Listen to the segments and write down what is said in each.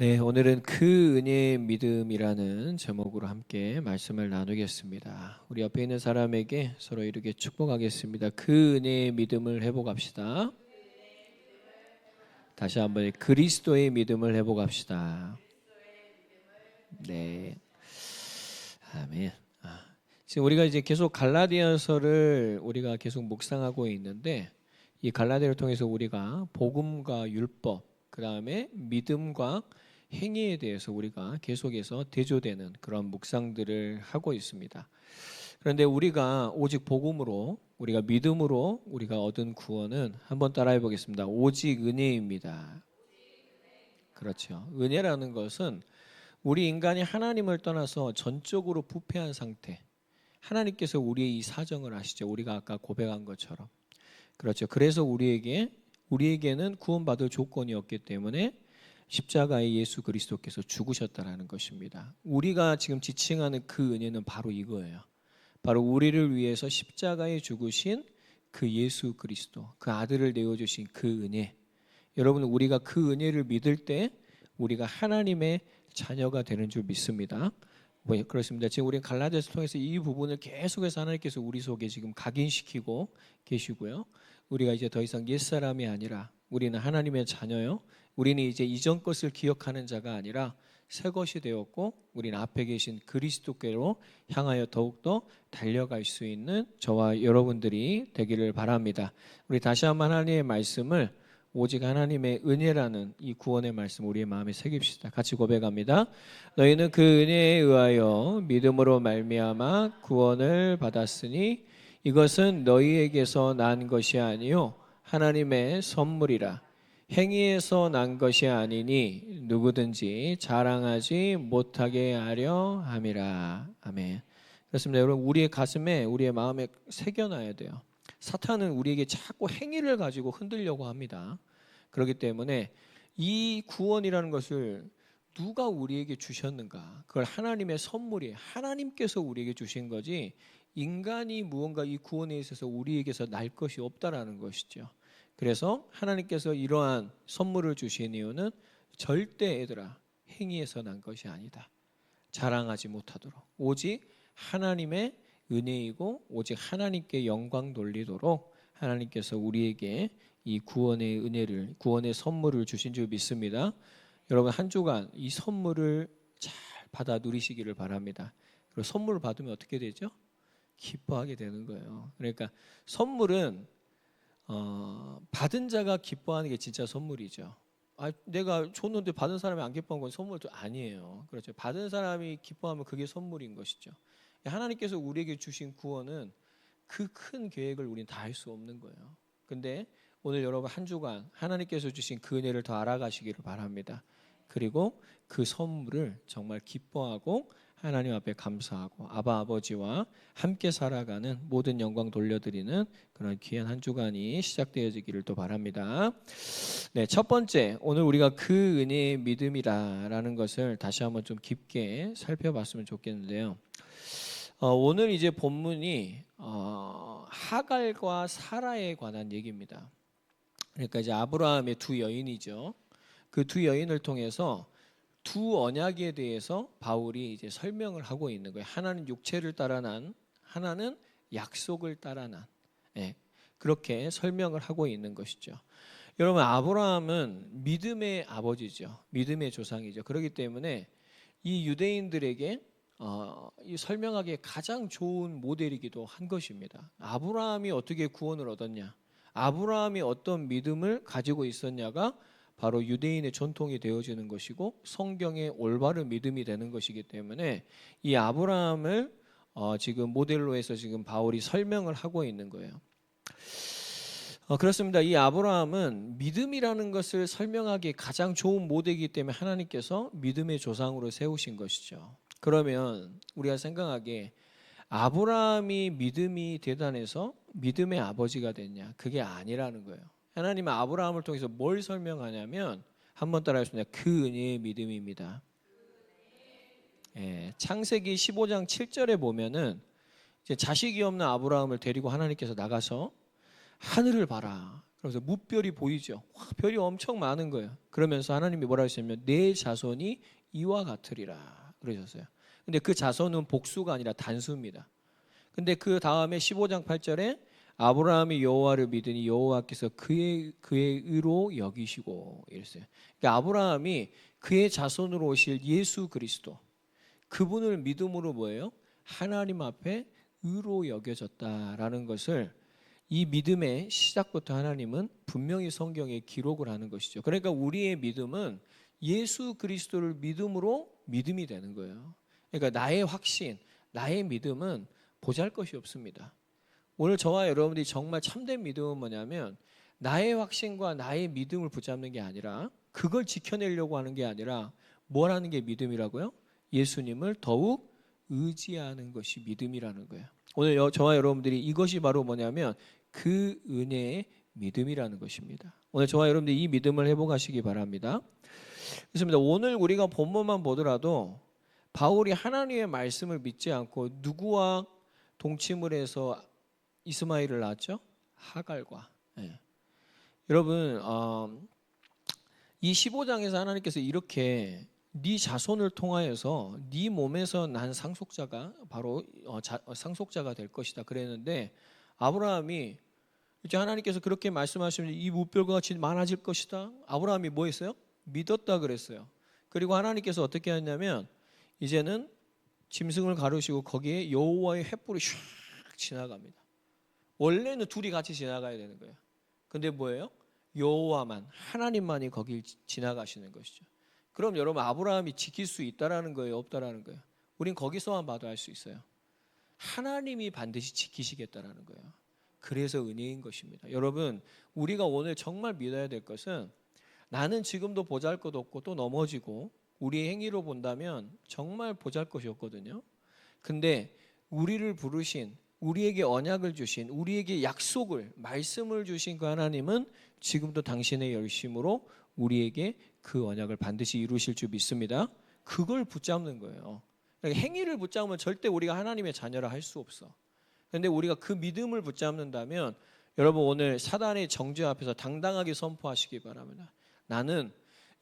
네, 오늘은 그 은혜의 믿음이라는 제목으로 함께 말씀을 나누겠습니다. 우리 옆에 있는 사람에게 서로 이렇게 축복하겠습니다. 그 은혜의 믿음을 회복합시다. 다시 한번 그리스도의 믿음을 회복합시다. 네, 아멘. 지금 우리가 이제 계속 갈라디아서를 우리가 계속 묵상하고 있는데 이 갈라디아를 통해서 우리가 복음과 율법, 그 다음에 믿음과 행위에 대해서 우리가 계속해서 대조되는 그런 묵상들을 하고 있습니다. 그런데 우리가 오직 복음으로, 우리가 믿음으로 우리가 얻은 구원은 한번 따라해 보겠습니다. 오직 은혜입니다. 그렇죠. 은혜라는 것은 우리 인간이 하나님을 떠나서 전적으로 부패한 상태, 하나님께서 우리의 이 사정을 아시죠. 우리가 아까 고백한 것처럼. 그렇죠. 그래서 우리에게는 구원받을 조건이 없기 때문에 십자가에 예수 그리스도께서 죽으셨다라는 것입니다. 우리가 지금 지칭하는 그 은혜는 바로 이거예요. 바로 우리를 위해서 십자가에 죽으신 그 예수 그리스도, 그 아들을 내어주신 그 은혜. 여러분, 우리가 그 은혜를 믿을 때 우리가 하나님의 자녀가 되는 줄 믿습니다. 그렇습니다. 지금 우리 갈라디아서 통해서 이 부분을 계속해서 하나님께서 우리 속에 지금 각인시키고 계시고요. 우리가 이제 더 이상 옛사람이 아니라 우리는 하나님의 자녀요. 우리는 이제 이전 것을 기억하는 자가 아니라 새 것이 되었고 우리는 앞에 계신 그리스도께로 향하여 더욱더 달려갈 수 있는 저와 여러분들이 되기를 바랍니다. 우리 다시 한번 하나님의 말씀을 오직 하나님의 은혜라는 이 구원의 말씀 우리의 마음에 새깁시다. 같이 고백합니다. 너희는 그 은혜에 의하여 믿음으로 말미암아 구원을 받았으니 이것은 너희에게서 난 것이 아니요 하나님의 선물이라. 행위에서 난 것이 아니니 누구든지 자랑하지 못하게 하려 함이라. 아멘. 그렇습니다. 여러분, 우리의 가슴에 우리의 마음에 새겨놔야 돼요. 사탄은 우리에게 자꾸 행위를 가지고 흔들려고 합니다. 그렇기 때문에 이 구원이라는 것을 누가 우리에게 주셨는가? 그걸 하나님의 선물이에요. 하나님께서 우리에게 주신 거지 인간이 무언가 이 구원에 있어서 우리에게서 날 것이 없다라는 것이죠. 그래서 하나님께서 이러한 선물을 주신 이유는 절대 얘들아 행위에서 난 것이 아니다. 자랑하지 못하도록 오직 하나님의 은혜이고 오직 하나님께 영광 돌리도록 하나님께서 우리에게 이 구원의 은혜를, 구원의 선물을 주신 줄 믿습니다. 여러분, 한 주간 이 선물을 잘 받아 누리시기를 바랍니다. 그리고 선물을 받으면 어떻게 되죠? 기뻐하게 되는 거예요. 그러니까 선물은 받은 자가 기뻐하는 게 진짜 선물이죠. 내가 줬는데 받은 사람이 안 기뻐한 건 선물도 아니에요. 그렇죠. 받은 사람이 기뻐하면 그게 선물인 것이죠. 하나님께서 우리에게 주신 구원은 그 큰 계획을 우리는 다 할 수 없는 거예요. 근데 오늘 여러분 한 주간 하나님께서 주신 그 은혜를 더 알아가시기를 바랍니다. 그리고 그 선물을 정말 기뻐하고 하나님 앞에 감사하고 아바 아버지와 함께 살아가는 모든 영광 돌려드리는 그런 귀한 한 주간이 시작되어지기를 또 바랍니다. 네, 첫 번째 오늘 우리가 그 은혜의 믿음이라는 것을 다시 한번 좀 깊게 살펴봤으면 좋겠는데요. 오늘 이제 본문이 하갈과 사라에 관한 얘기입니다. 그러니까 이제 아브라함의 두 여인이죠. 그 두 여인을 통해서 두 언약에 대해서 바울이 이제 설명을 하고 있는 거예요. 하나는 육체를 따라 난, 하나는 약속을 따라 난. 네, 그렇게 설명을 하고 있는 것이죠. 여러분, 아브라함은 믿음의 아버지죠. 믿음의 조상이죠. 그렇기 때문에 이 유대인들에게 이 설명하기에 가장 좋은 모델이기도 한 것입니다. 아브라함이 어떻게 구원을 얻었냐? 아브라함이 어떤 믿음을 가지고 있었냐가 바로 유대인의 전통이 되어지는 것이고 성경의 올바른 믿음이 되는 것이기 때문에 이 아브라함을 지금 모델로 해서 지금 바울이 설명을 하고 있는 거예요. 그렇습니다. 이 아브라함은 믿음이라는 것을 설명하기에 가장 좋은 모델이기 때문에 하나님께서 믿음의 조상으로 세우신 것이죠. 그러면 우리가 생각하기에 아브라함이 믿음이 대단해서 믿음의 아버지가 됐냐? 그게 아니라는 거예요. 하나님은 아브라함을 통해서 뭘 설명하냐면 한번 따라하겠습니다. 그 은혜의 믿음입니다. 창세기 15장 7절에 보면은 이제 자식이 없는 아브라함을 데리고 하나님께서 나가서 하늘을 봐라. 그래서 무별이 보이죠. 와, 별이 엄청 많은 거예요. 그러면서 하나님이 뭐라 하시냐면 내 자손이 이와 같으리라 그러셨어요. 근데 그 자손은 복수가 아니라 단수입니다. 근데 그 다음에 15장 8절에 아브라함이 여호와를 믿으니 여호와께서 그의 의로 여기시고 이랬어요. 그러니까 아브라함이 그의 자손으로 오실 예수 그리스도 그분을 믿음으로 뭐예요? 하나님 앞에 의로 여겨졌다라는 것을 이 믿음의 시작부터 하나님은 분명히 성경에 기록을 하는 것이죠. 그러니까 우리의 믿음은 예수 그리스도를 믿음으로 믿음이 되는 거예요. 그러니까 나의 확신, 나의 믿음은 보잘것이 없습니다. 오늘 저와 여러분들이 정말 참된 믿음은 뭐냐면 나의 확신과 나의 믿음을 붙잡는 게 아니라 그걸 지켜내려고 하는 게 아니라 뭘 하는 게 믿음이라고요? 예수님을 더욱 의지하는 것이 믿음이라는 거예요. 오늘 저와 여러분들이 이것이 바로 뭐냐면 그 은혜의 믿음이라는 것입니다. 오늘 저와 여러분들이 이 믿음을 회복하시기 바랍니다. 그렇습니다. 오늘 우리가 본문만 보더라도 바울이 하나님의 말씀을 믿지 않고 누구와 동침을 해서 이스마엘을 낳았죠? 하갈과. 네. 여러분 이 15장에서 하나님께서 이렇게 네 자손을 통하여서 네 몸에서 난 상속자가 바로 상속자가 될 것이다 그랬는데 아브라함이 이제 하나님께서 그렇게 말씀하시면 이 무별과 같이 많아질 것이다. 아브라함이 뭐 했어요? 믿었다 그랬어요. 그리고 하나님께서 어떻게 했냐면 이제는 짐승을 가르시고 거기에 여호와의 횃불이 슉 지나갑니다. 원래는 둘이 같이 지나가야 되는 거예요. 근데 뭐예요? 여호와만 하나님만이 거길 지나가시는 것이죠. 그럼 여러분 아브라함이 지킬 수 있다라는 거예요, 없다라는 거예요? 우린 거기서만 봐도 알 수 있어요. 하나님이 반드시 지키시겠다라는 거예요. 그래서 은혜인 것입니다. 여러분 우리가 오늘 정말 믿어야 될 것은 나는 지금도 보잘것없고 또 넘어지고 우리의 행위로 본다면 정말 보잘것이 없거든요. 근데 우리를 부르신 우리에게 언약을 주신 우리에게 약속을 말씀을 주신 그 하나님은 지금도 당신의 열심으로 우리에게 그 언약을 반드시 이루실 줄 믿습니다. 그걸 붙잡는 거예요. 그러니까 행위를 붙잡으면 절대 우리가 하나님의 자녀라 할 수 없어. 그런데 우리가 그 믿음을 붙잡는다면 여러분 오늘 사단의 정죄 앞에서 당당하게 선포하시기 바랍니다. 나는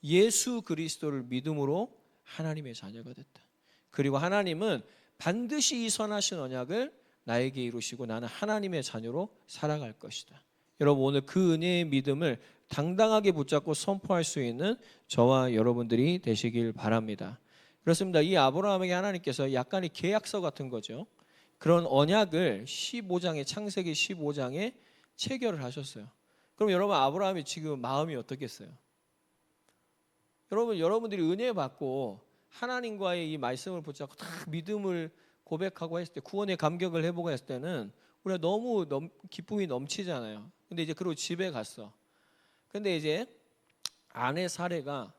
예수 그리스도를 믿음으로 하나님의 자녀가 됐다. 그리고 하나님은 반드시 이 선하신 언약을 나에게 이루시고 나는 하나님의 자녀로 살아갈 것이다. 여러분 오늘 그 은혜의 믿음을 당당하게 붙잡고 선포할 수 있는 저와 여러분들이 되시길 바랍니다. 그렇습니다. 이 아브라함에게 하나님께서 약간의 계약서 같은 거죠. 그런 언약을 15장에 창세기 15장에 체결을 하셨어요. 그럼 여러분 아브라함이 지금 마음이 어떻겠어요? 여러분들이 은혜 받고 하나님과의 이 말씀을 붙잡고 다 믿음을 고백하고 했을 때 구원의 감격을 해보고 했을 때는 우리가 너무 기쁨이 넘치잖아요. 근데 이제 그리고 집에 갔어. 근데 이제 아내 사례가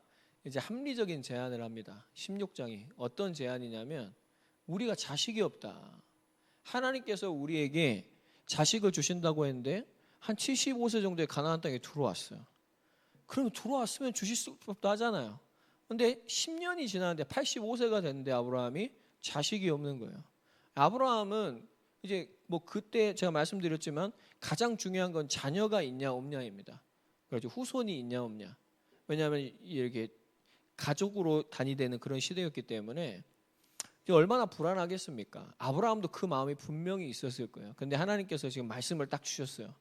이제 합리적인 제안을 합니다. 16장이 어떤 제안이냐면 우리가 자식이 없다. 하나님께서 우리에게 자식을 주신다고 했는데 한 75세 정도의 가나안 땅에 들어왔어요. 그럼 들어왔으면 주실 수 없다 하잖아요. 근데 10년이 지났는데 85세가 됐는데 아브라함이 자식이 없는 거예요. 아브라함은 이제 뭐 그때 제가 말씀드렸지만 가장 중요한 건 자녀가 있냐 없냐입니다. 그렇죠. 후손이 있냐 없냐. 왜냐하면 이렇게 가족으로 단위되는 그런 시대였기 때문에 얼마나 불안하겠습니까? 아브라함도 그 마음이 분명히 있었을 거예요. 근데 하나님께서 지금 말씀을 딱 주셨어요.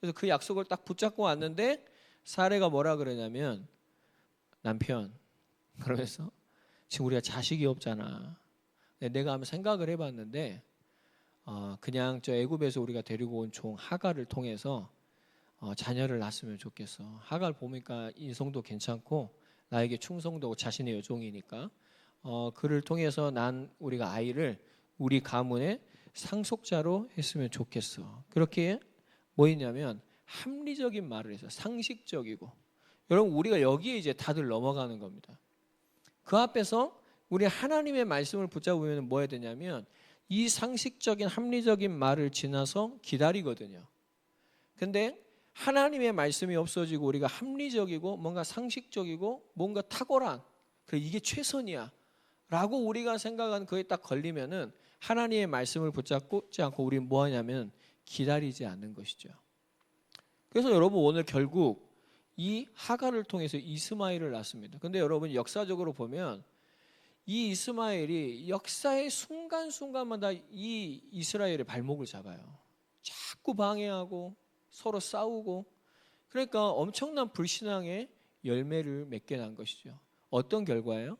그래서 그 약속을 딱 붙잡고 왔는데 사례가 뭐라 그러냐면 남편 그러면서 지금 우리가 자식이 없잖아. 내가 한번 생각을 해봤는데 그냥 저 애굽에서 우리가 데리고 온 종 하갈을 통해서 자녀를 낳았으면 좋겠어. 하갈 보니까 인성도 괜찮고 나에게 충성도고 자신의 여종이니까 그를 통해서 난 우리가 아이를 우리 가문의 상속자로 했으면 좋겠어. 그렇게 뭐 있냐면 합리적인 말을 해서 상식적이고 여러분 우리가 여기에 이제 다들 넘어가는 겁니다. 그 앞에서 우리 하나님의 말씀을 붙잡으면 뭐 해야 되냐면 이 상식적인 합리적인 말을 지나서 기다리거든요. 근데 하나님의 말씀이 없어지고 우리가 합리적이고 뭔가 상식적이고 뭔가 탁월한 그래 이게 최선이야 라고 우리가 생각하는 그에 딱 걸리면은 하나님의 말씀을 붙잡지 않고 우리는 뭐 하냐면 기다리지 않는 것이죠. 그래서 여러분 오늘 결국 이 하갈을 통해서 이스마엘을 낳습니다. 근데 여러분 역사적으로 보면 이 이스마엘이 역사의 순간순간마다 이 이스라엘의 발목을 잡아요. 자꾸 방해하고 서로 싸우고, 그러니까 엄청난 불신앙의 열매를 맺게 난 것이죠. 어떤 결과예요?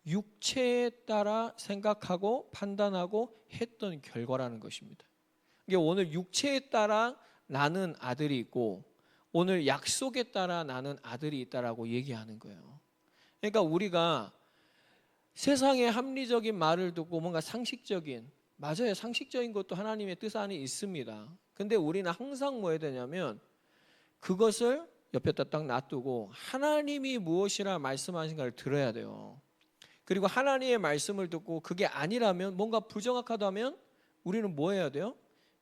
육체에 따라 생각하고 판단하고 했던 결과라는 것입니다. 이게 오늘 육체에 따라 나는 아들이 있고 오늘 약속에 따라 나는 아들이 있다라고 얘기하는 거예요. 그러니까 우리가 세상의 합리적인 말을 듣고 뭔가 상식적인, 맞아요, 상식적인 것도 하나님의 뜻 안에 있습니다. 근데 우리는 항상 뭐 해야 되냐면 그것을 옆에다 딱 놔두고 하나님이 무엇이라 말씀하신가를 들어야 돼요. 그리고 하나님의 말씀을 듣고 그게 아니라면, 뭔가 부정확하다면 우리는 뭐 해야 돼요?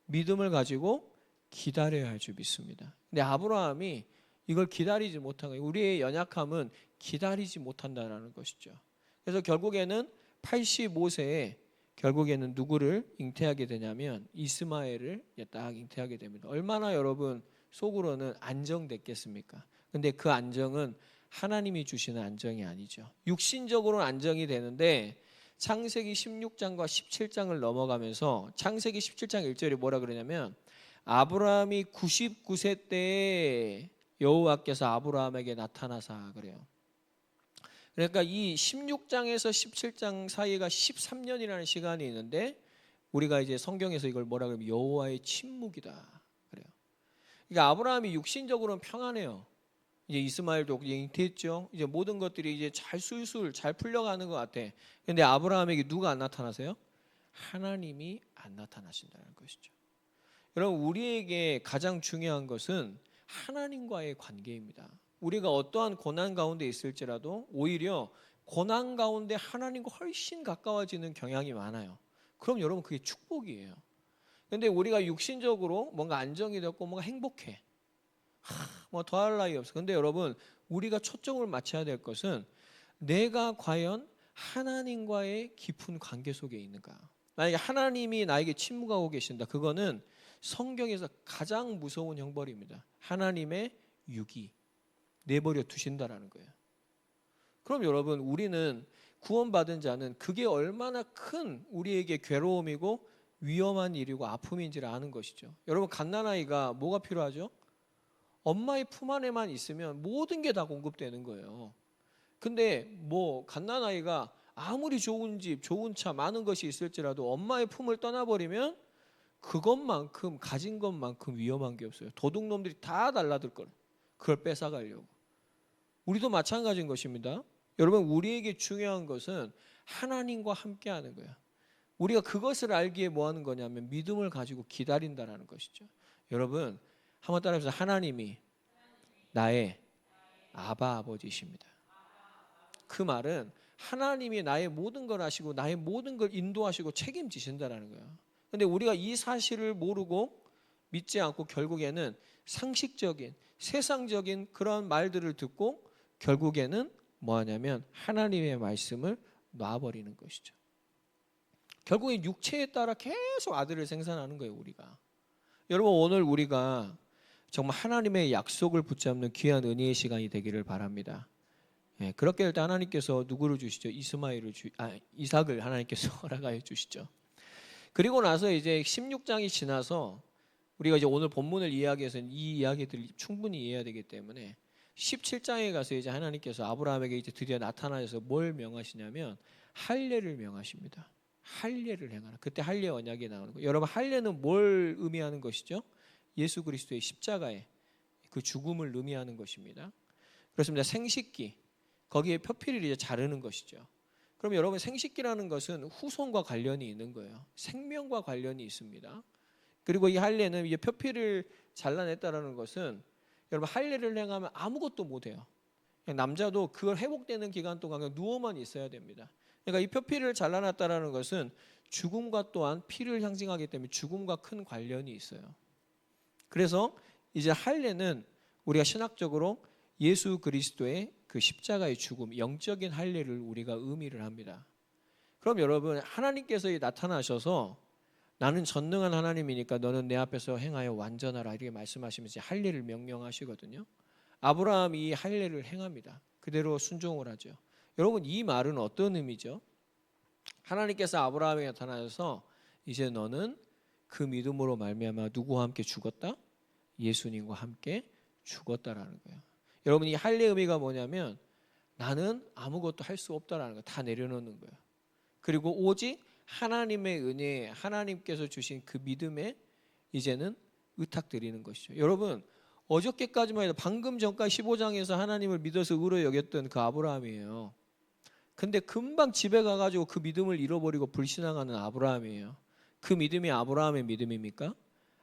믿음을 가지고 기다려야 할 줄 믿습니다. 근데 아브라함이 이걸 기다리지 못한 거예요. 우리의 연약함은 기다리지 못한다는 것이죠. 그래서 결국에는 85세에 결국에는 누구를 잉태하게 되냐면 이스마엘을 딱 잉태하게 됩니다. 얼마나 여러분 속으로는 안정됐겠습니까? 근데 그 안정은 하나님이 주시는 안정이 아니죠. 육신적으로는 안정이 되는데 창세기 16장과 17장을 넘어가면서 창세기 17장 1절이 뭐라 그러냐면 아브라함이 99세 때에 여호와께서 아브라함에게 나타나사 그래요. 그러니까 이 16장에서 17장 사이가 13년이라는 시간이 있는데 우리가 이제 성경에서 이걸 뭐라 그러면 여호와의 침묵이다 그래요. 그러니까 아브라함이 육신적으로는 평안해요. 이제 이스마엘도 이제 잉태했죠. 이제 모든 것들이 이제 잘 술술 잘 풀려가는 것 같아. 근데 아브라함에게 누가 안 나타나세요? 하나님이 안 나타나신다는 것이죠. 여러분 우리에게 가장 중요한 것은 하나님과의 관계입니다. 우리가 어떠한 고난 가운데 있을지라도 오히려 고난 가운데 하나님과 훨씬 가까워지는 경향이 많아요. 그럼 여러분 그게 축복이에요. 근데 우리가 육신적으로 뭔가 안정이 됐고 뭔가 행복해. 뭐 더할 나위 없어. 근데 여러분 우리가 초점을 맞춰야 될 것은 내가 과연 하나님과의 깊은 관계 속에 있는가. 만약에 하나님이 나에게 침묵하고 계신다. 그거는 성경에서 가장 무서운 형벌입니다. 하나님의 유기 내버려 두신다라는 거예요. 그럼 여러분 우리는 구원받은 자는 그게 얼마나 큰 우리에게 괴로움이고 위험한 일이고 아픔인지를 아는 것이죠. 여러분 갓난아이가 뭐가 필요하죠? 엄마의 품 안에만 있으면 모든 게 다 공급되는 거예요. 근데 뭐 갓난아이가 아무리 좋은 집, 좋은 차, 많은 것이 있을지라도 엄마의 품을 떠나버리면 그것만큼 가진 것만큼 위험한 게 없어요. 도둑놈들이 다 달라들 거예요. 그걸 뺏어가려고. 우리도 마찬가지인 것입니다. 여러분 우리에게 중요한 것은 하나님과 함께하는 거예요. 우리가 그것을 알기에 뭐 하는 거냐면 믿음을 가지고 기다린다라는 것이죠. 여러분 한번 따라해서 하나님이 나의 아바 아버지이십니다. 그 말은 하나님이 나의 모든 걸 아시고 나의 모든 걸 인도하시고 책임지신다라는 거예요. 근데 우리가 이 사실을 모르고 믿지 않고 결국에는 상식적인 세상적인 그런 말들을 듣고 결국에는 뭐 하냐면 하나님의 말씀을 놔버리는 것이죠. 결국엔 육체에 따라 계속 아들을 생산하는 거예요, 우리가. 여러분 오늘 우리가 정말 하나님의 약속을 붙잡는 귀한 은혜의 시간이 되기를 바랍니다. 예, 그렇게 할 때 하나님께서 누구를 주시죠? 이삭을 하나님께서 허락하여 주시죠. 그리고 나서 이제 16장이 지나서 우리가 이제 오늘 본문을 이야기해서 이 이야기들을 충분히 이해해야 되기 때문에 17장에 가서 이제 하나님께서 아브라함에게 이제 드디어 나타나셔서 뭘 명하시냐면 할례를 명하십니다. 할례를 행하라. 그때 할례 언약이 나오는 거예요. 여러분 할례는 뭘 의미하는 것이죠? 예수 그리스도의 십자가의 그 죽음을 의미하는 것입니다. 그렇습니다. 생식기 거기에 표피를 이제 자르는 것이죠. 그럼 여러분 생식기라는 것은 후손과 관련이 있는 거예요. 생명과 관련이 있습니다. 그리고 이 할례는 이제 표피를 잘라냈다라는 것은 여러분 할례를 행하면 아무것도 못해요. 남자도 그걸 회복되는 기간 동안 그냥 누워만 있어야 됩니다. 그러니까 이 표피를 잘라놨다라는 것은 죽음과 또한 피를 상징하기 때문에 죽음과 큰 관련이 있어요. 그래서 이제 할례는 우리가 신학적으로 예수 그리스도의 그 십자가의 죽음, 영적인 할례를 우리가 의미를 합니다. 그럼 여러분 하나님께서 나타나셔서 나는 전능한 하나님이니까 너는 내 앞에서 행하여 완전하라 이렇게 말씀하시면서 할례를 명령하시거든요. 아브라함이 이 할례를 행합니다. 그대로 순종을 하죠. 여러분 이 말은 어떤 의미죠? 하나님께서 아브라함에게 나타나셔서 이제 너는 그 믿음으로 말미암아 누구와 함께 죽었다? 예수님과 함께 죽었다라는 거예요. 여러분 이 할례 의미가 뭐냐면 나는 아무것도 할 수 없다라는 거 다 내려놓는 거예요. 그리고 오직 하나님의 은혜, 하나님께서 주신 그 믿음에 이제는 의탁드리는 것이죠. 여러분 어저께까지만 해도 방금 전까지 15장에서 하나님을 믿어서 의로 여겼던 그 아브라함이에요. 근데 금방 집에 가가지고 그 믿음을 잃어버리고 불신앙하는 아브라함이에요. 그 믿음이 아브라함의 믿음입니까?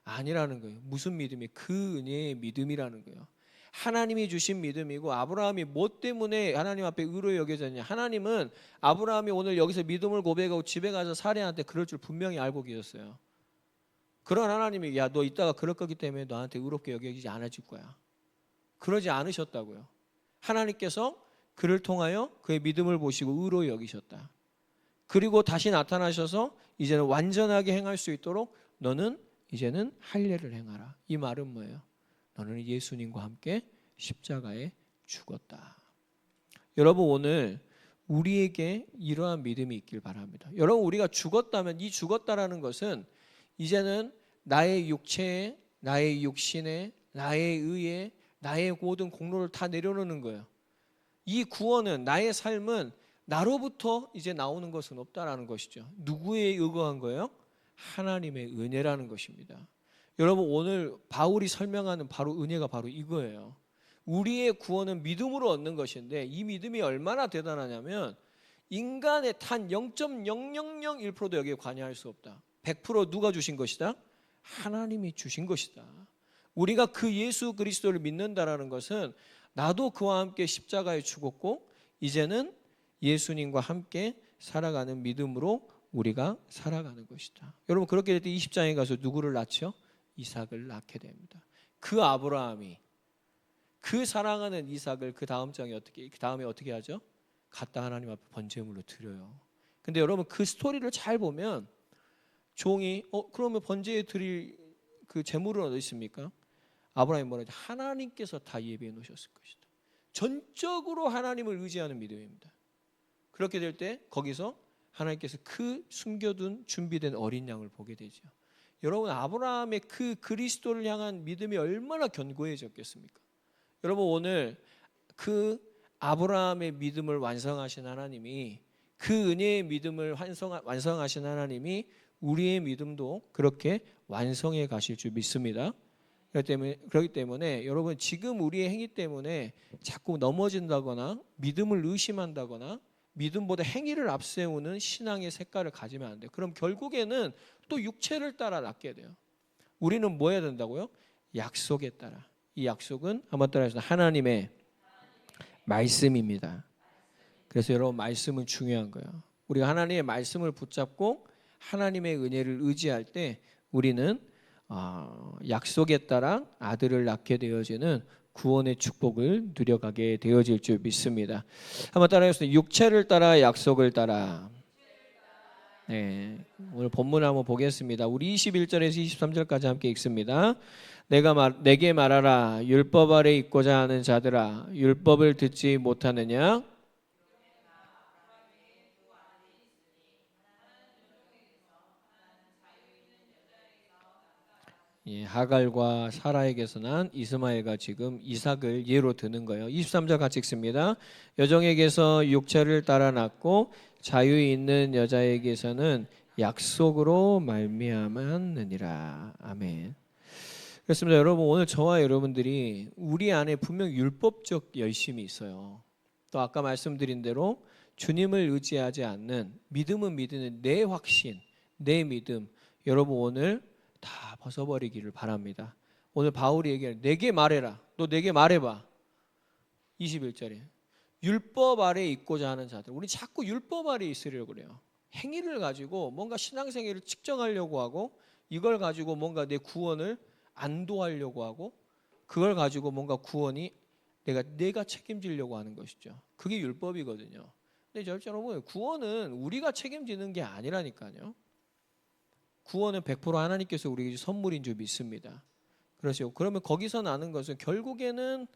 아니라는 거예요. 무슨 믿음이? 그 은혜의 믿음이라는 거예요. 하나님이 주신 믿음이고 아브라함이 뭐 때문에 하나님 앞에 의로 여겨졌냐? 하나님은 아브라함이 오늘 여기서 믿음을 고백하고 집에 가서 사례한테 그럴 줄 분명히 알고 계셨어요. 그런 하나님이 야, 너 이따가 그럴 거기 때문에 너한테 의롭게 여겨지지 않아질 거야. 그러지 않으셨다고요. 하나님께서 그를 통하여 그의 믿음을 보시고 의로 여기셨다. 그리고 다시 나타나셔서 이제는 완전하게 행할 수 있도록 너는 이제는 할례를 행하라. 이 말은 뭐예요? 너는 예수님과 함께 십자가에 죽었다. 여러분 오늘 우리에게 이러한 믿음이 있길 바랍니다. 여러분 우리가 죽었다면 이 죽었다라는 것은 이제는 나의 육체에, 나의 육신에, 나의 의에, 나의 모든 공로를 다 내려놓는 거예요. 이 구원은 나의 삶은 나로부터 이제 나오는 것은 없다라는 것이죠. 누구에 의거한 거예요? 하나님의 은혜라는 것입니다. 여러분 오늘 바울이 설명하는 바로 은혜가 바로 이거예요. 우리의 구원은 믿음으로 얻는 것인데 이 믿음이 얼마나 대단하냐면 인간의 단 0.0001%도 여기에 관여할 수 없다. 100% 누가 주신 것이다? 하나님이 주신 것이다. 우리가 그 예수 그리스도를 믿는다라는 것은 나도 그와 함께 십자가에 죽었고 이제는 예수님과 함께 살아가는 믿음으로 우리가 살아가는 것이다. 여러분 그렇게 될 때 20장에 가서 누구를 낳죠? 이삭을 낳게 됩니다. 그 아브라함이 그 사랑하는 이삭을 그 다음에 어떻게 하죠? 갖다 하나님 앞에 번제물로 드려요. 근데 여러분 그 스토리를 잘 보면 종이 그러면 번제에 드릴 그 제물은 어디 있습니까? 아브라함이 뭐라 하죠? 하나님께서 다 예비해 놓으셨을 것이다. 전적으로 하나님을 의지하는 믿음입니다. 그렇게 될 때 거기서 하나님께서 그 숨겨둔 준비된 어린 양을 보게 되죠. 여러분 아브라함의 그 그리스도를 향한 믿음이 얼마나 견고해졌겠습니까? 여러분 오늘 그 아브라함의 믿음을 완성하신 하나님이 그 은혜의 믿음을 완성하신 하나님이 우리의 믿음도 그렇게 완성해 가실 줄 믿습니다. 그렇기 때문에 여러분 지금 우리의 행위 때문에 자꾸 넘어진다거나 믿음을 의심한다거나 믿음보다 행위를 앞세우는 신앙의 색깔을 가지면 안 돼요. 그럼 결국에는 또 육체를 따라 낫게 돼요. 우리는 뭐 해야 된다고요? 약속에 따라. 이 약속은 한번 따라해서 하나님의 말씀입니다. 그래서 여러분 말씀은 중요한 거예요. 우리가 하나님의 말씀을 붙잡고 하나님의 은혜를 의지할 때 우리는 약속에 따라 아들을 낳게 되어지는 구원의 축복을 누려가게 되어질 줄 믿습니다. 한번 따라해보세요. 육체를 따라 약속을 따라. 네, 오늘 본문을 한번 보겠습니다. 우리 21절에서 23절까지 함께 읽습니다. 내게 말하라. 율법 아래 있고자 하는 자들아, 율법을 듣지 못하느냐? 하갈과 사라에게서 난 이스마엘과 지금 이삭을 예로 드는 거예요. 23절 같이 읽습니다. 여종에게서 육체를 따라 낳고 자유 있는 여자에게서는 약속으로 말미암았느니라. 아멘. 그렇습니다. 여러분 오늘 저와 여러분들이 우리 안에 분명 율법적 열심이 있어요. 또 아까 말씀드린 대로 주님을 의지하지 않는 믿음은 믿는 내 확신, 내 믿음 여러분 오늘 다 벗어버리기를 바랍니다. 오늘 바울이 얘기하는 내게 말해라. 너 내게 말해봐. 21절에 율법 아래 있고자 하는 자들. 우리 자꾸 율법 아래 있으려고 그래요. 행위를 가지고 뭔가 신앙생활을 측정하려고 하고 이걸 가지고 뭔가 내 구원을 안도하려고 하고 그걸 가지고 뭔가 구원이 내가 책임지려고 하는 것이죠. 그게 율법이거든요. 근데 여러분 구원은 우리가 책임지는 게 아니라니까요. 구원은 100% 하나님께서 우리에게 선물인 줄 믿습니다. 그렇죠. 그러면 거기서 나는 것은 결국에는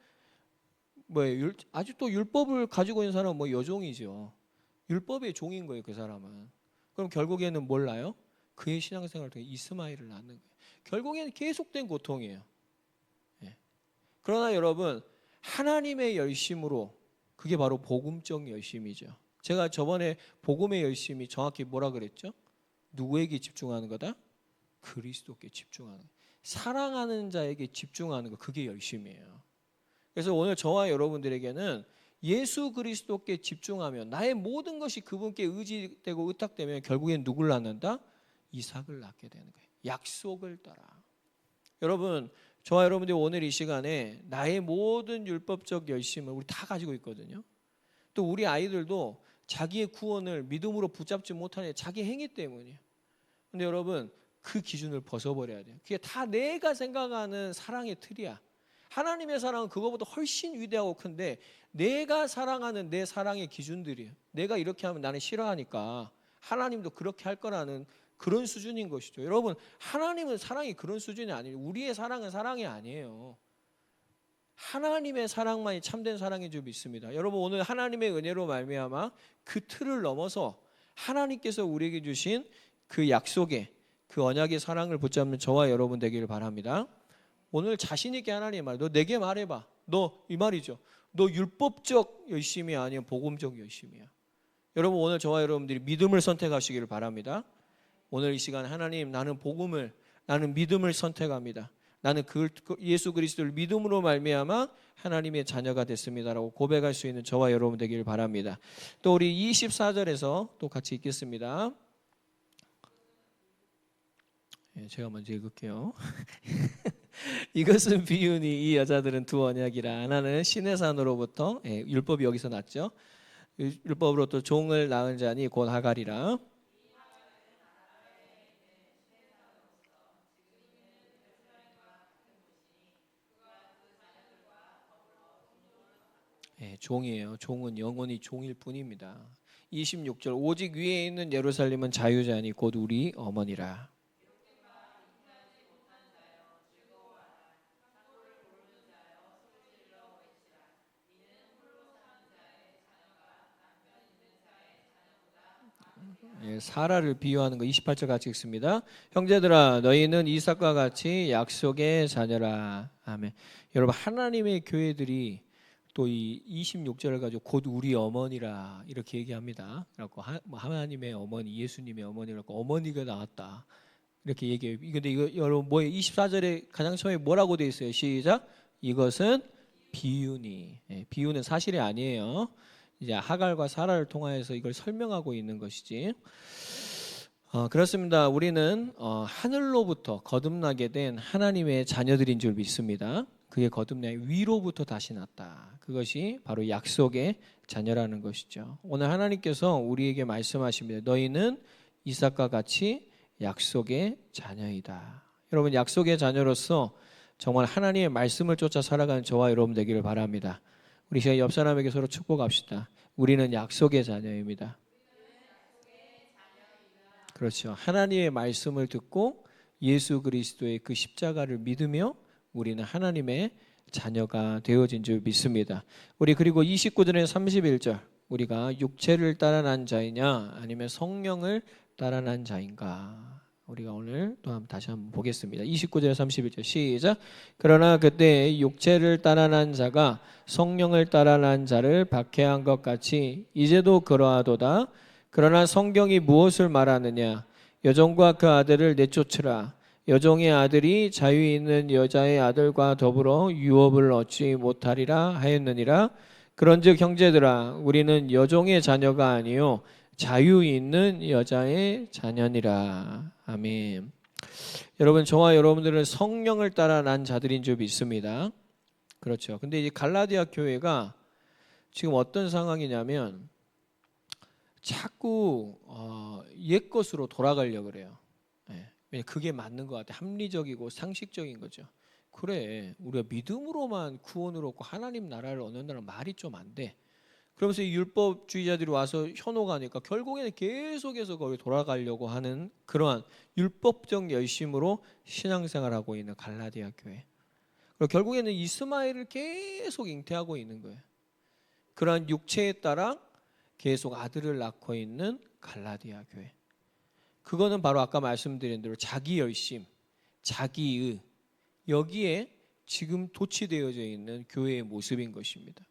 뭐예요? 아직도 율법을 가지고 있는 사람은 뭐 여종이죠. 율법의 종인 거예요, 그 사람은. 그럼 결국에는 몰라요? 그의 신앙생활을 통해 이스마엘을 낳는 거예요. 결국에는 계속된 고통이에요. 예. 그러나 여러분, 하나님의 열심으로, 그게 바로 복음적 열심이죠. 제가 저번에 복음의 열심이 정확히 뭐라 그랬죠? 누구에게 집중하는 거다? 그리스도께 집중하는 거. 사랑하는 자에게 집중하는 거, 그게 열심이에요. 그래서 오늘 저와 여러분들에게는 예수 그리스도께 집중하면 나의 모든 것이 그분께 의지되고 의탁되면 결국엔 누굴 낳는다? 이삭을 낳게 되는 거예요. 약속을 따라. 여러분, 저와 여러분들이 오늘 이 시간에 나의 모든 율법적 열심을 우리 다 가지고 있거든요. 또 우리 아이들도 자기의 구원을 믿음으로 붙잡지 못하는 자기 행위 때문이에요. 근데 여러분, 그 기준을 벗어버려야 돼요. 그게 다 내가 생각하는 사랑의 틀이야. 하나님의 사랑은 그거보다 훨씬 위대하고 큰데 내가 사랑하는 내 사랑의 기준들이에요. 내가 이렇게 하면 나는 싫어하니까 하나님도 그렇게 할 거라는 그런 수준인 것이죠. 여러분, 하나님은 사랑이 그런 수준이 아니에요. 우리의 사랑은 사랑이 아니에요. 하나님의 사랑만이 참된 사랑인 줄 믿습니다. 여러분, 오늘 하나님의 은혜로 말미암아 그 틀을 넘어서 하나님께서 우리에게 주신 그 약속의 그 언약의 사랑을 붙잡는 저와 여러분 되기를 바랍니다. 오늘 자신 있게 하나님 말, 너 내게 말해봐. 너 이 말이죠. 너 율법적 열심이 아니야, 복음적 열심이야. 여러분, 오늘 저와 여러분들이 믿음을 선택하시기를 바랍니다. 오늘 이 시간 하나님, 나는 믿음을 선택합니다. 나는 예수 그리스도를 믿음으로 말미암아 하나님의 자녀가 됐습니다라고 고백할 수 있는 저와 여러분 되기를 바랍니다. 또 우리 24절에서 또 같이 읽겠습니다. 제가 먼저 읽을게요. 이것은 비유니 이 여자들은 두 언약이라. 하나는 신의 산으로부터, 율법이 여기서 났죠. 율법으로부터 종을 낳은 자니 곧 하갈이라. 종이에요. 종은 영원히 종일 뿐입니다. 26절 오직 위에 있는 예루살렘은 자유자니 곧 우리 어머니라. 사라를 비유하는 거 28절 같이 읽습니다. 형제들아 너희는 이삭과 같이 약속의 자녀라. 아멘. 여러분, 하나님의 교회들이 또 이 26절을 가지고 곧 우리 어머니라 이렇게 얘기합니다. 그래갖고 하나님의 어머니, 예수님의 어머니라고 어머니가 나왔다 이렇게 얘기해요. 근데 이거 여러분 뭐예요? 24절에 가장 처음에 뭐라고 돼 있어요? 시작. 이것은 비유니. 비유는 사실이 아니에요. 이제 하갈과 사라를 통하여서 이걸 설명하고 있는 것이지. 그렇습니다. 우리는 하늘로부터 거듭나게 된 하나님의 자녀들인 줄 믿습니다. 그게 거듭나 위로부터 다시 났다. 그것이 바로 약속의 자녀라는 것이죠. 오늘 하나님께서 우리에게 말씀하십니다. 너희는 이삭과 같이 약속의 자녀이다. 여러분, 약속의 자녀로서 정말 하나님의 말씀을 쫓아 살아가는 저와 여러분 되기를 바랍니다. 우리 시간 옆 사람에게 서로 축복합시다. 우리는 약속의 자녀입니다. 그렇죠. 하나님의 말씀을 듣고 예수 그리스도의 그 십자가를 믿으며 우리는 하나님의 자녀가 되어진 줄 믿습니다. 우리 그리고 29절에 31절 우리가 육체를 따라 난 자이냐 아니면 성령을 따라 난 자인가? 우리가 오늘 또 다시 한번 보겠습니다. 29절 31절 시작. 그러나 그때 육체를 따라 난 자가 성령을 따라 난 자를 박해한 것 같이 이제도 그러하도다. 그러나 성경이 무엇을 말하느냐? 여종과 그 아들을 내쫓으라. 여종의 아들이 자유 있는 여자의 아들과 더불어 유업을 얻지 못하리라 하였느니라. 그런즉 형제들아 우리는 여종의 자녀가 아니요 자유 있는 여자의 자녀니라. 아멘. 여러분, 저와 여러분들은 성령을 따라 난 자들인 줄 믿습니다. 그렇죠. 근데 이 갈라디아 교회가 지금 어떤 상황이냐면 자꾸 옛 것으로 돌아가려고 그래요. 그게 맞는 것 같아. 합리적이고 상식적인 거죠. 그래, 우리가 믿음으로만 구원을 얻고 하나님 나라를 얻는다는 말이 좀 안 돼. 그러면서 이 율법주의자들이 와서 현혹하니까 결국에는 계속해서 거기 돌아가려고 하는 그러한 율법적 열심으로 신앙생활하고 있는 갈라디아 교회. 그리고 결국에는 이스마엘을 계속 잉태하고 있는 거예요. 그러한 육체에 따라 계속 아들을 낳고 있는 갈라디아 교회. 그거는 바로 아까 말씀드린 대로 자기 열심, 자기의 여기에 지금 도취되어져 있는 교회의 모습인 것입니다.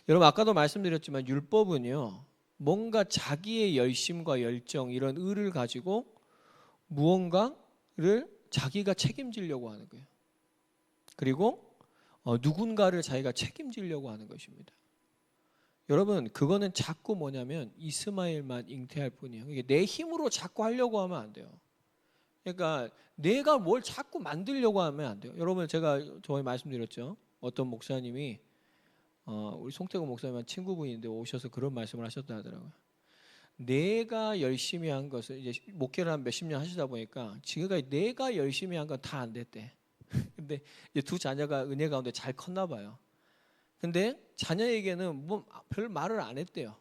여러분 아까도 말씀드렸지만 율법은요, 뭔가 자기의 열심과 열정 이런 의를 가지고 무언가를 자기가 책임지려고 하는 거예요. 그리고 누군가를 자기가 책임지려고 하는 것입니다. 여러분 그거는 자꾸 뭐냐면 이스마엘만 잉태할 뿐이에요. 이게 내 힘으로 자꾸 하려고 하면 안 돼요. 그러니까 내가 뭘 자꾸 만들려고 하면 안 돼요. 여러분 제가 저번에 말씀드렸죠. 어떤 목사님이 우리 송태구 목사님 친구분인데 오셔서 그런 말씀을 하셨다 하더라고요. 내가 열심히 한 것을 이제 목회를 한 몇십 년 하시다 보니까 지금까지 내가 열심히 한 건 다 안 됐대. 근데 이제 두 자녀가 은혜 가운데 잘 컸나 봐요. 근데 자녀에게는 뭐 별 말을 안 했대요.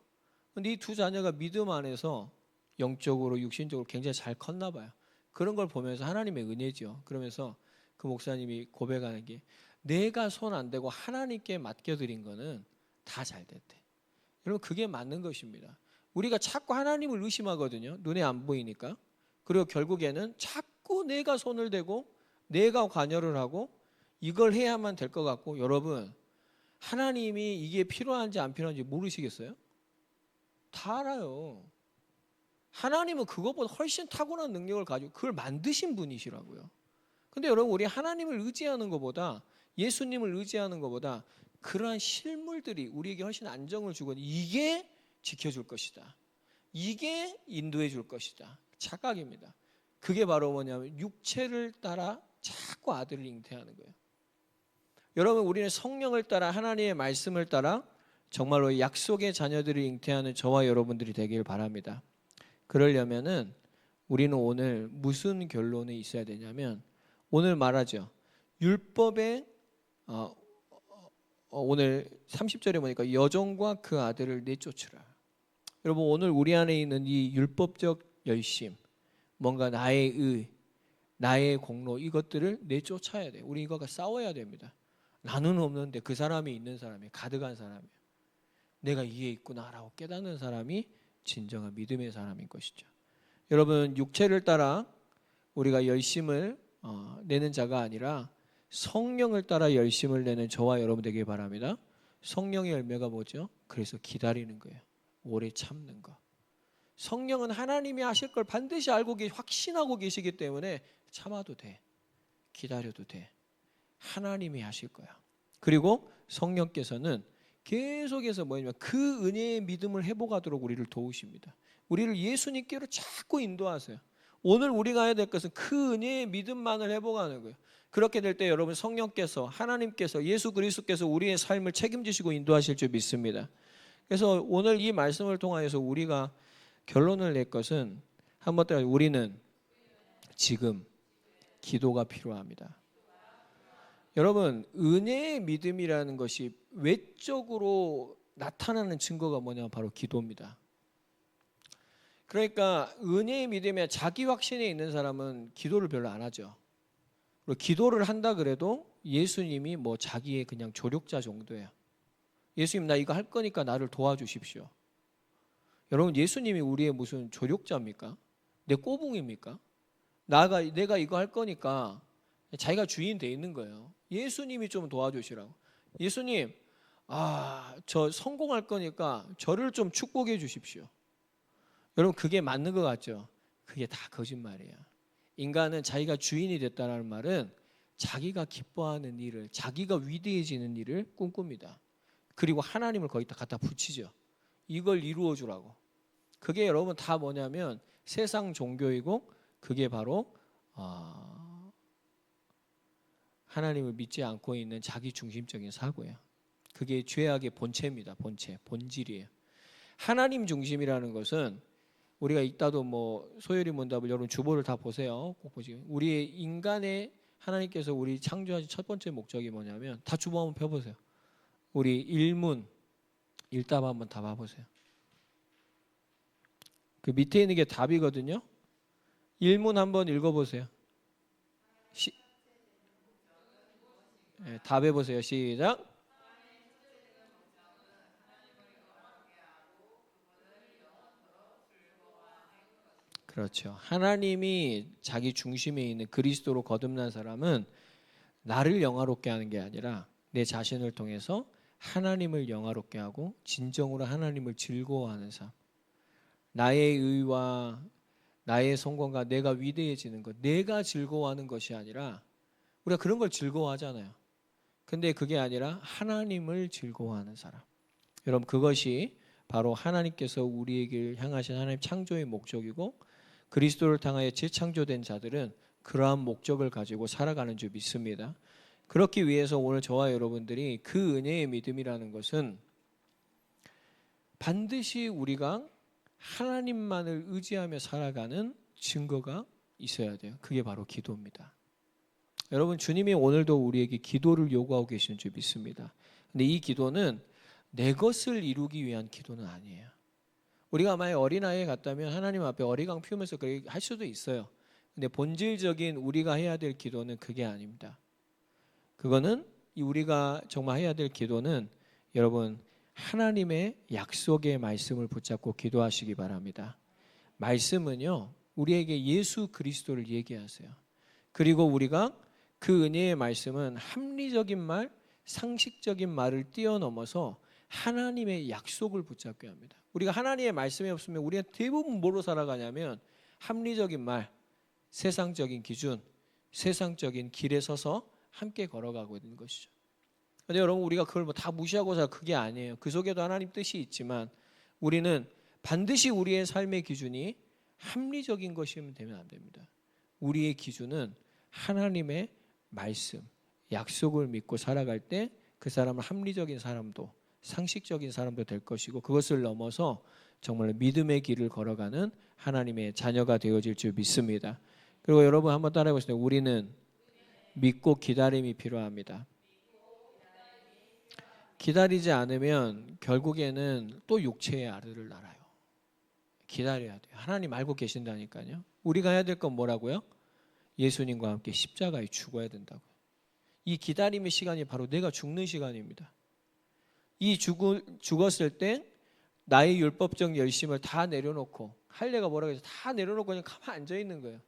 근데 이 두 자녀가 믿음 안에서 영적으로 육신적으로 굉장히 잘 컸나 봐요. 그런 걸 보면서 하나님의 은혜죠. 그러면서 그 목사님이 고백하는 게 내가 손 안 대고 하나님께 맡겨드린 거는 다 잘 됐대. 여러분 그게 맞는 것입니다. 우리가 자꾸 하나님을 의심하거든요. 눈에 안 보이니까. 그리고 결국에는 자꾸 내가 손을 대고 내가 관여를 하고 이걸 해야만 될 것 같고, 여러분 하나님이 이게 필요한지 안 필요한지 모르시겠어요? 다 알아요. 하나님은 그것보다 훨씬 탁월한 능력을 가지고 그걸 만드신 분이시라고요. 근데 여러분 우리 하나님을 의지하는 것보다 예수님을 의지하는 것보다 그러한 실물들이 우리에게 훨씬 안정을 주고 이게 지켜줄 것이다. 이게 인도해 줄 것이다. 착각입니다. 그게 바로 뭐냐면 육체를 따라 자꾸 아들을 잉태하는 거예요. 여러분 우리는 성령을 따라 하나님의 말씀을 따라 정말로 약속의 자녀들을 잉태하는 저와 여러분들이 되길 바랍니다. 그러려면은 우리는 오늘 무슨 결론이 있어야 되냐면 오늘 말하죠. 율법의 오늘 30절에 보니까 여종과 그 아들을 내쫓으라. 여러분 오늘 우리 안에 있는 이 율법적 열심, 뭔가 나의 의, 나의 공로 이것들을 내쫓아야 돼요. 우리 이거가 싸워야 됩니다. 나는 없는데 그 사람이 있는 사람이 가득한 사람이에요. 내가 이에 있구나라고 깨닫는 사람이 진정한 믿음의 사람인 것이죠. 여러분 육체를 따라 우리가 열심을 내는 자가 아니라 성령을 따라 열심을 내는 저와 여러분 되길 바랍니다. 성령의 열매가 뭐죠? 그래서 기다리는 거예요. 오래 참는 거. 성령은 하나님이 하실 걸 반드시 알고 확신하고 계시기 때문에 참아도 돼. 기다려도 돼. 하나님이 하실 거야. 그리고 성령께서는 계속해서 뭐냐면 그 은혜의 믿음을 회복하도록 우리를 도우십니다. 우리를 예수님께로 자꾸 인도하세요. 오늘 우리가 해야 될 것은 그 은혜의 믿음만을 회복하는 거예요. 그렇게 될 때 여러분 성령께서 하나님께서 예수 그리스도께서 우리의 삶을 책임지시고 인도하실 줄 믿습니다. 그래서 오늘 이 말씀을 통하여서 우리가 결론을 낼 것은 한번 더 우리는 지금 기도가 필요합니다. 여러분 은혜의 믿음이라는 것이 외적으로 나타나는 증거가 뭐냐면 바로 기도입니다. 그러니까 은혜의 믿음에 자기 확신에 있는 사람은 기도를 별로 안 하죠. 그리고 기도를 한다 그래도 예수님이 뭐 자기의 그냥 조력자 정도예요. 예수님 나 이거 할 거니까 나를 도와주십시오. 여러분 예수님이 우리의 무슨 조력자입니까? 내 꼬붕입니까? 내가 이거 할 거니까 자기가 주인 돼 있는 거예요. 예수님이 좀 도와주시라고. 예수님 저 성공할 거니까 저를 좀 축복해 주십시오. 여러분 그게 맞는 것 같죠? 그게 다 거짓말이에요. 인간은 자기가 주인이 됐다는 말은 자기가 기뻐하는 일을, 자기가 위대해지는 일을 꿈꿉니다. 그리고 하나님을 거기다 갖다 붙이죠. 이걸 이루어 주라고. 그게 여러분 다 뭐냐면 세상 종교이고 그게 바로 하나님을 믿지 않고 있는 자기 중심적인 사고예요. 그게 죄악의 본체입니다. 본질이에요. 하나님 중심이라는 것은 우리가 이따도 뭐 소요리 문답을 여러분 주보를 다 보세요. 꼭 보시고 우리의 인간의 하나님께서 우리 창조하신 첫 번째 목적이 뭐냐면 다 주보 한번 펴보세요. 우리 일문 1답 한번 다 봐보세요. 그 밑에 있는 게 답이거든요. 1문 한번 읽어보세요. 네, 답해보세요. 시작. 그렇죠. 하나님이 자기 중심에 있는 그리스도로 거듭난 사람은 나를 영화롭게 하는 게 아니라 내 자신을 통해서 하나님을 영화롭게 하고 진정으로 하나님을 즐거워하는 삶. 나의 의와 나의 성공과 내가 위대해지는 것, 내가 즐거워하는 것이 아니라 우리가 그런 걸 즐거워하잖아요. 근데 그게 아니라 하나님을 즐거워하는 사람. 여러분 그것이 바로 하나님께서 우리에게 향하신 하나님 창조의 목적이고 그리스도를 통하여 재창조된 자들은 그러한 목적을 가지고 살아가는 줄 믿습니다. 그렇기 위해서 오늘 저와 여러분들이 그 은혜의 믿음이라는 것은 반드시 우리가 하나님만을 의지하며 살아가는 증거가 있어야 돼요. 그게 바로 기도입니다. 여러분 주님이 오늘도 우리에게 기도를 요구하고 계시는 줄 믿습니다. 근데 이 기도는 내 것을 이루기 위한 기도는 아니에요. 우리가 만약 어린아이에 갔다면 하나님 앞에 어리광 피우면서 그렇게 할 수도 있어요. 근데 본질적인 우리가 해야 될 기도는 그게 아닙니다. 그거는 우리가 정말 해야 될 기도는 여러분 하나님의 약속의 말씀을 붙잡고 기도하시기 바랍니다. 말씀은요 우리에게 예수 그리스도를 얘기하세요. 그리고 우리가 그 은혜의 말씀은 합리적인 말, 상식적인 말을 뛰어넘어서 하나님의 약속을 붙잡게 합니다. 우리가 하나님의 말씀이 없으면 우리가 대부분 뭐로 살아가냐면 합리적인 말, 세상적인 기준, 세상적인 길에 서서 함께 걸어가고 있는 것이죠. 근데 여러분 우리가 그걸 뭐 다 무시하고 살 그게 아니에요. 그 속에도 하나님 뜻이 있지만 우리는 반드시 우리의 삶의 기준이 합리적인 것이면 되면 안 됩니다. 우리의 기준은 하나님의 말씀, 약속을 믿고 살아갈 때 그 사람은 합리적인 사람도 상식적인 사람도 될 것이고 그것을 넘어서 정말 믿음의 길을 걸어가는 하나님의 자녀가 되어질 줄 믿습니다. 그리고 여러분 한번 따라해 보세요. 우리는 믿고 기다림이 필요합니다. 기다리지 않으면 결국에는 또 육체의 아르를 날아요. 기다려야 돼요. 하나님 알고 계신다니까요. 우리가 해야 될 건 뭐라고요? 예수님과 함께 십자가에 죽어야 된다고요. 이 기다림의 시간이 바로 내가 죽는 시간입니다. 이 죽었을 때 나의 율법적 열심을 다 내려놓고 할례가 뭐라고 해서 다 내려놓고 그냥 가만히 앉아 있는 거예요.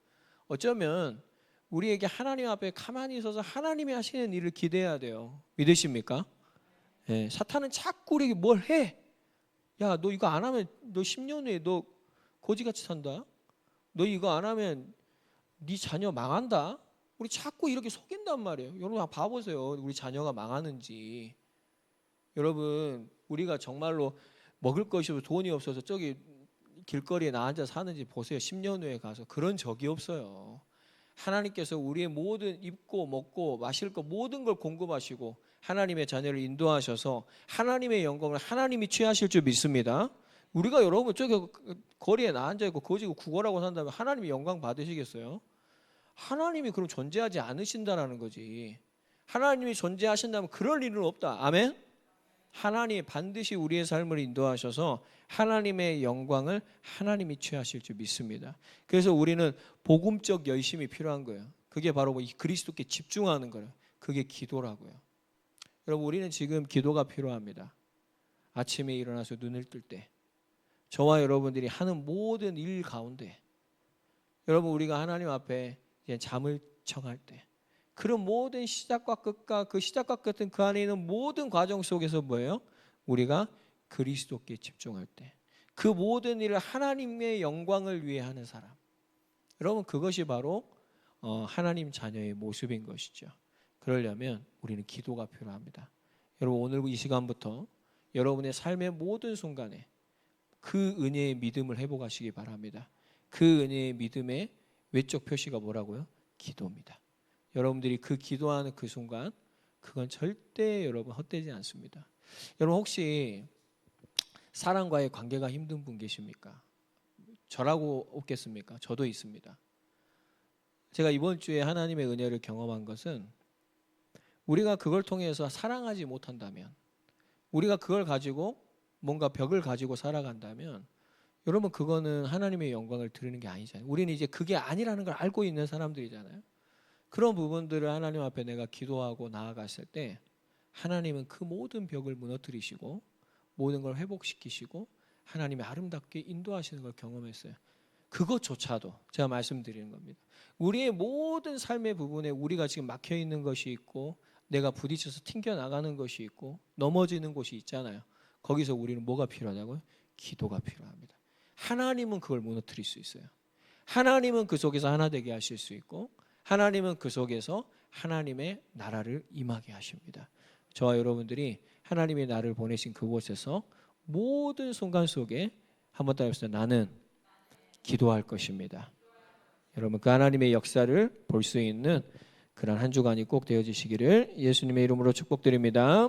어쩌면 우리에게 하나님 앞에 가만히 있어서 하나님이 하시는 일을 기대해야 돼요. 믿으십니까? 네, 사탄은 자꾸 우리에게 뭘 해? 야, 너 이거 안 하면 너 10년 후에 너 거지같이 산다. 너 이거 안 하면 네 자녀 망한다. 우리 자꾸 이렇게 속인단 말이에요. 여러분 한번 봐보세요. 우리 자녀가 망하는지. 여러분 우리가 정말로 먹을 것이 없어서 돈이 없어서 저기 길거리에 나 앉아 사는지 보세요. 10년 후에 가서 그런 적이 없어요. 하나님께서 우리의 모든 입고 먹고 마실 것 모든 걸 공급하시고 하나님의 자녀를 인도하셔서 하나님의 영광을 하나님이 취하실 줄 믿습니다. 우리가 여러분 저기 거리에 나 앉아 있고 거지고 구걸하고 산다면 하나님이 영광 받으시겠어요? 하나님이 그럼 존재하지 않으신다라는 거지. 하나님이 존재하신다면 그럴 일은 없다. 아멘? 하나님이 반드시 우리의 삶을 인도하셔서 하나님의 영광을 하나님이 취하실 줄 믿습니다. 그래서 우리는 복음적 열심이 필요한 거예요. 그게 바로 이 그리스도께 집중하는 거예요. 그게 기도라고요. 여러분 우리는 지금 기도가 필요합니다. 아침에 일어나서 눈을 뜰 때 저와 여러분들이 하는 모든 일 가운데 여러분 우리가 하나님 앞에 이제 잠을 청할 때 그런 모든 시작과 끝과 그 시작과 끝은 그 안에 있는 모든 과정 속에서 뭐예요? 우리가 그리스도께 집중할 때 그 모든 일을 하나님의 영광을 위해 하는 사람. 여러분 그것이 바로 하나님 자녀의 모습인 것이죠. 그러려면 우리는 기도가 필요합니다. 여러분 오늘 이 시간부터 여러분의 삶의 모든 순간에 그 은혜의 믿음을 회복하시기 바랍니다. 그 은혜의 믿음의 외적 표시가 뭐라고요? 기도입니다. 여러분들이 그 기도하는 그 순간 그건 절대 여러분 헛되지 않습니다. 여러분 혹시 사람과의 관계가 힘든 분 계십니까? 저라고 없겠습니까? 저도 있습니다. 제가 이번 주에 하나님의 은혜를 경험한 것은 우리가 그걸 통해서 사랑하지 못한다면 우리가 그걸 가지고 뭔가 벽을 가지고 살아간다면 여러분 그거는 하나님의 영광을 드리는 게 아니잖아요. 우리는 이제 그게 아니라는 걸 알고 있는 사람들이잖아요. 그런 부분들을 하나님 앞에 내가 기도하고 나아갔을 때 하나님은 그 모든 벽을 무너뜨리시고 모든 걸 회복시키시고 하나님이 아름답게 인도하시는 걸 경험했어요. 그것조차도 제가 말씀드리는 겁니다. 우리의 모든 삶의 부분에 우리가 지금 막혀 있는 것이 있고 내가 부딪혀서 튕겨 나가는 것이 있고 넘어지는 곳이 있잖아요. 거기서 우리는 뭐가 필요하다고요? 기도가 필요합니다. 하나님은 그걸 무너뜨릴 수 있어요. 하나님은 그 속에서 하나 되게 하실 수 있고 하나님은 그 속에서 하나님의 나라를 임하게 하십니다. 저와 여러분들이 하나님의 나를 보내신 그곳에서 모든 순간 속에 한번 따라해보세요. 나는 기도할 것입니다. 여러분 그 하나님의 역사를 볼 수 있는 그런 한 주간이 꼭 되어지시기를 예수님의 이름으로 축복드립니다.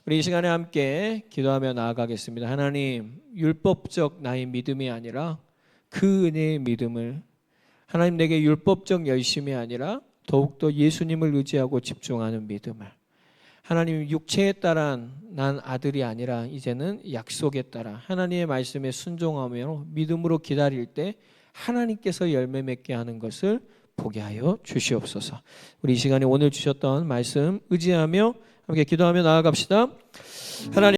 우리 이 시간에 함께 기도하며 나아가겠습니다. 하나님, 율법적 나의 믿음이 아니라 그 은혜의 믿음을, 하나님 내게 율법적 열심이 아니라 더욱더 예수님을 의지하고 집중하는 믿음을, 하나님 육체에 따른 난 아들이 아니라 이제는 약속에 따라 하나님의 말씀에 순종하며 믿음으로 기다릴 때 하나님께서 열매 맺게 하는 것을 보게 하여 주시옵소서. 우리 이 시간에 오늘 주셨던 말씀 의지하며 함께 기도하며 나아갑시다. 하나님